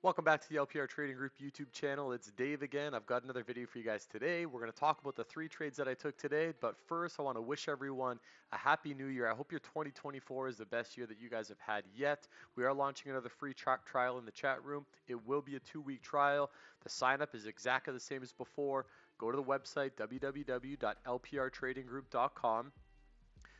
Welcome back to the LPR Trading Group YouTube channel. It's Dave again. I've got another video for you guys today. We're going to talk about the 3 trades that I took today, but first I want to wish everyone a happy new year. I hope your 2024 is the best year that you guys have had yet. We are launching another free trial in the chat room. It will be a 2-week trial. The sign up is exactly the same as before. Go to the website www.lprtradinggroup.com.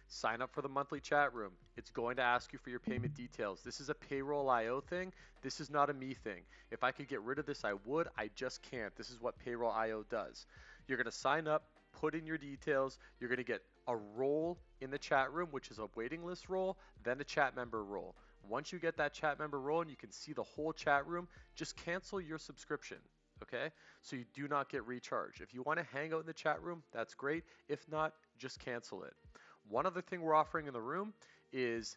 Sign up for the monthly chat room. It's going to ask you for your payment details. This is a payroll IO thing. This is not a me thing. If I could get rid of this, I would. I just can't. This is what payroll IO does. You're going to sign up, put in your details. You're going to get a role in the chat room, which is a waiting list role, then a chat member role. Once you get that chat member role and you can see the whole chat room, just cancel your subscription. Okay, so you do not get recharged. If you want to hang out in the chat room, that's great. If not, just cancel it. One other thing we're offering in the room is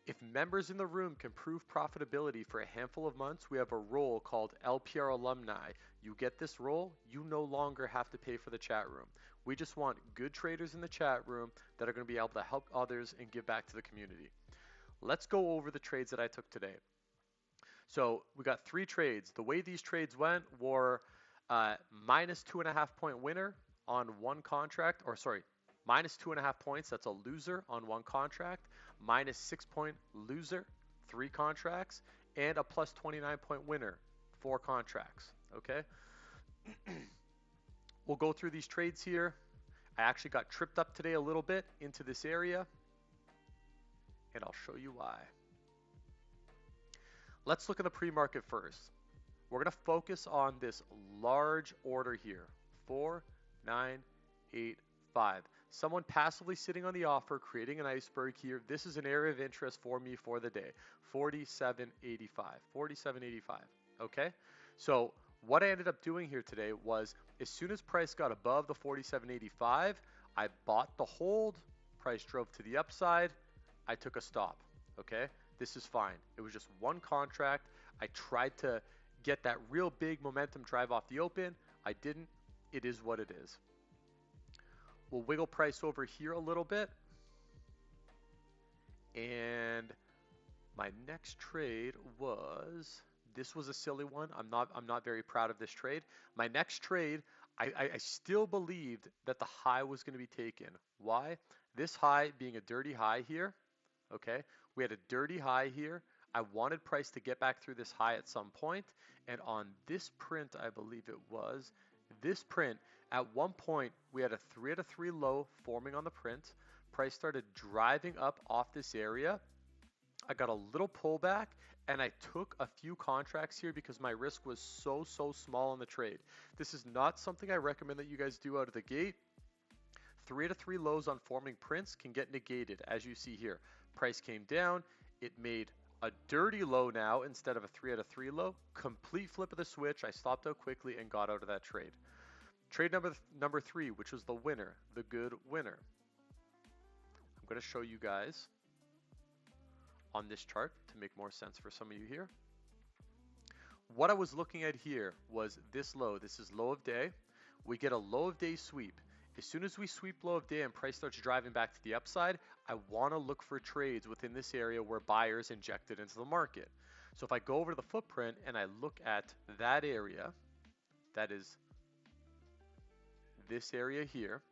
if members in the room can prove profitability for a handful of months, we have a role called LPR Alumni. You get this role, you no longer have to pay for the chat room. We just want good traders in the chat room that are going to be able to help others and give back to the community. Let's go over the trades that I took today. So we got 3 trades. The way these trades went were minus 2.5 point winner on one contract, or sorry, minus 2.5 points, that's a loser on one contract, minus 6 point loser, 3 contracts, and a plus 29 point winner, 4 contracts, okay? We'll go through these trades here. I actually got tripped up today a little bit into this area, and I'll show you why. Let's look at the pre-market first. We're going to focus on this large order here, 4, 9, 8, 5. Someone passively sitting on the offer, creating an iceberg here. This is an area of interest for me for the day, 47.85, 47.85, okay? So what I ended up doing here today was as soon as price got above the 47.85, I bought the hold, price drove to the upside, I took a stop, okay? This is fine. It was just one contract. I tried to get that real big momentum drive off the open. I didn't. It is what it is. We'll wiggle price over here a little bit. And my next trade was, this was a silly one. I'm not very proud of this trade. My next trade, I still believed that the high was going to be taken. Why? This high being a dirty high here. Okay, we had a dirty high here. I wanted price to get back through this high at some point, and on this print, I believe it was this print, at one point we had a 3 out of 3 low forming on the print. Price started driving up off this area. I got a little pullback and I took a few contracts here because my risk was so small on the trade. This is not something I recommend that you guys do out of the gate. 3 out of 3 lows on forming prints can get negated, as you see here. Price came down, it made a dirty low now instead of a 3 out of 3 low. Complete flip of the switch. I stopped out quickly and got out of that trade. Trade number 3, which was the winner, the good winner. I'm going to show you guys on this chart to make more sense for some of you here. What I was looking at here was this low. This is low of day. We get a low of day sweep. As soon as we sweep low of day and price starts driving back to the upside, I want to look for trades within this area where buyers injected into the market. So if I go over to the footprint and I look at that area, that is this area here.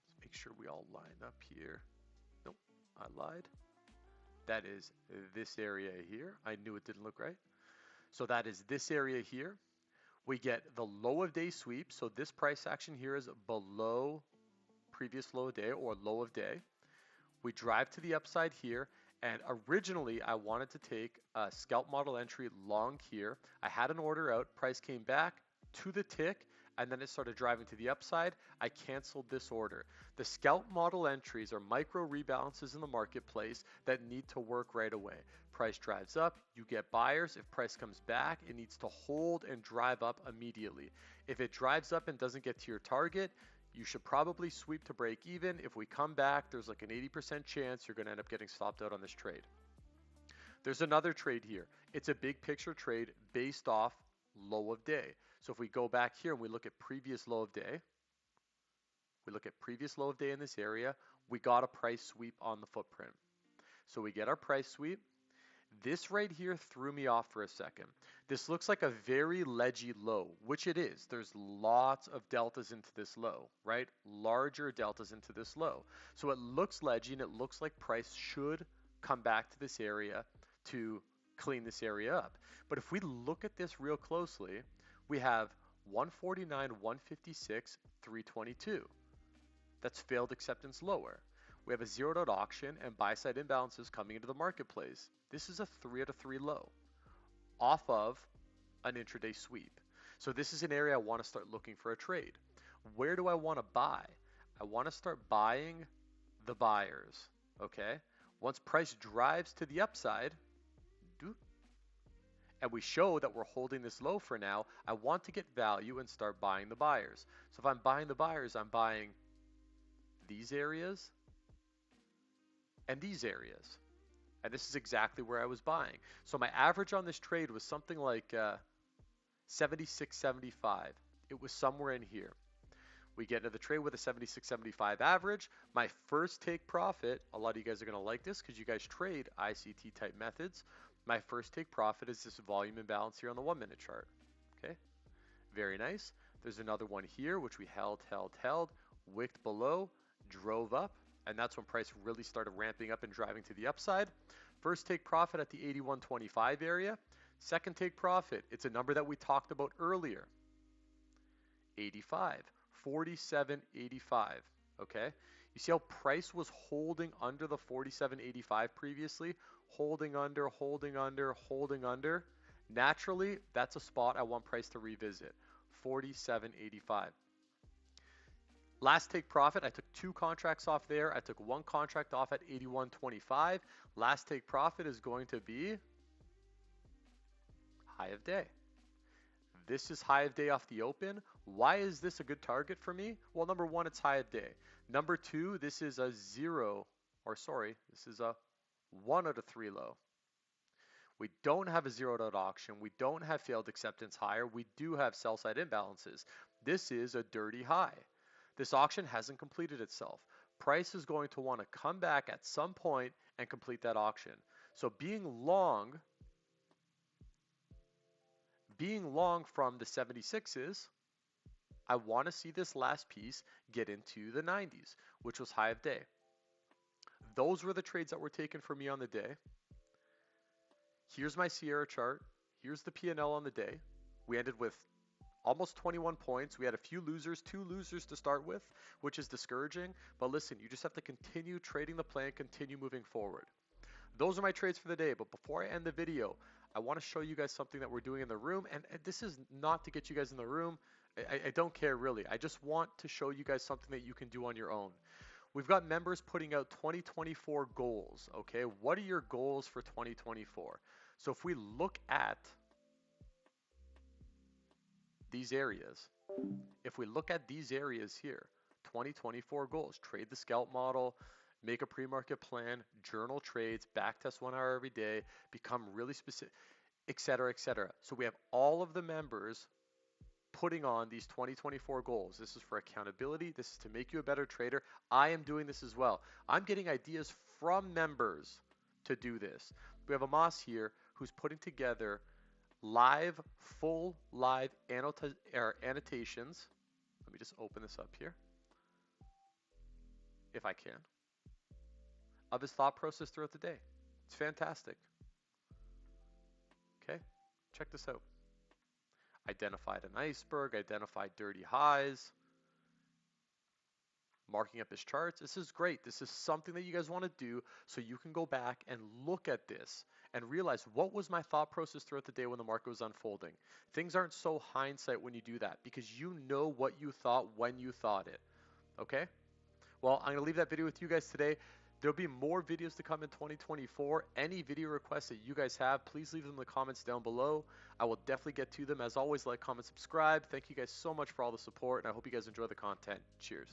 Let's make sure we all line up here. Nope, I lied. That is this area here. I knew it didn't look right. So that is this area here. We get the low of day sweep. So this price action here is below previous low of day or low of day. We drive to the upside here. And originally I wanted to take a scalp model entry long here. I had an order out, price came back to the tick, and then it started driving to the upside. I canceled this order. The scalp model entries are micro rebalances in the marketplace that need to work right away. Price drives up, you get buyers. If price comes back, it needs to hold and drive up immediately. If it drives up and doesn't get to your target, you should probably sweep to break even. If we come back, there's like an 80% chance you're going to end up getting stopped out on this trade. There's another trade here. It's a big picture trade based off low of day. So if we go back here and we look at previous low of day, we look at previous low of day in this area, we got a price sweep on the footprint. So we get our price sweep. This right here threw me off for a second. This looks like a very ledgy low, which it is. There's lots of deltas into this low, right? Larger deltas into this low. So it looks ledgy and it looks like price should come back to this area to clean this area up. But if we look at this real closely, we have 149, 156, 322. That's failed acceptance lower. We have a zeroed out auction and buy side imbalances coming into the marketplace. This is a 3 out of 3 low off of an intraday sweep. So this is an area I want to start looking for a trade. Where do I want to buy? I want to start buying the buyers, okay? Once price drives to the upside, and we show that we're holding this low for now, I want to get value and start buying the buyers. So if I'm buying the buyers, I'm buying these areas and these areas. And this is exactly where I was buying. So my average on this trade was something like 76.75. It was somewhere in here. We get into the trade with a 76.75 average. My first take profit, a lot of you guys are going to like this because you guys trade ICT type methods. My first take profit is this volume imbalance here on the 1 minute chart. Okay, very nice. There's another one here, which we held, wicked below, drove up, and that's when price really started ramping up and driving to the upside. First take profit at the 81.25 area. Second take profit, it's a number that we talked about earlier. 85, 47.85, okay? You see how price was holding under the 47.85 previously? Holding under, holding under, holding under. Naturally, that's a spot I want price to revisit, 47.85. Last take profit, I took 2 contracts off there. I took 1 contract off at 81.25. Last take profit is going to be high of day. This is high of day off the open. Why is this a good target for me? Well, number 1, it's high of day. Number 2, this is a this is a 1 out of 3 low. We don't have a zeroed out auction. We don't have failed acceptance higher. We do have sell side imbalances. This is a dirty high. This auction hasn't completed itself. Price is going to want to come back at some point and complete that auction. So being long from the 76s, I want to see this last piece get into the 90s, which was high of day. Those were the trades that were taken for me on the day. Here's my Sierra chart. Here's the P&L on the day. We ended with almost 21 points. We had a few losers, 2 losers to start with, which is discouraging. But listen, you just have to continue trading the plan, continue moving forward. Those are my trades for the day. But before I end the video, I want to show you guys something that we're doing in the room. And this is not to get you guys in the room. I don't care really. I just want to show you guys something that you can do on your own. We've got members putting out 2024 goals, okay? What are your goals for 2024? So if we look at these areas, here, 2024 goals, trade the scalp model, make a pre-market plan, journal trades, backtest 1 hour every day, become really specific, etc., etc. So we have all of the members putting on these 2024 goals. This is for accountability. This is to make you a better trader. I am doing this as well. I'm getting ideas from members to do this. We have Amos here who's putting together full live annotations. Let me just open this up here, if I can, of his thought process throughout the day. It's fantastic. Okay, check this out. Identified an iceberg, identified dirty highs, marking up his charts. This is great. This is something that you guys want to do so you can go back and look at this and realize what was my thought process throughout the day when the market was unfolding. Things aren't so hindsight when you do that because you know what you thought when you thought it. Okay? Well, I'm going to leave that video with you guys today. There'll be more videos to come in 2024. Any video requests that you guys have, please leave them in the comments down below. I will definitely get to them. As always, like, comment, subscribe. Thank you guys so much for all the support, and I hope you guys enjoy the content. Cheers.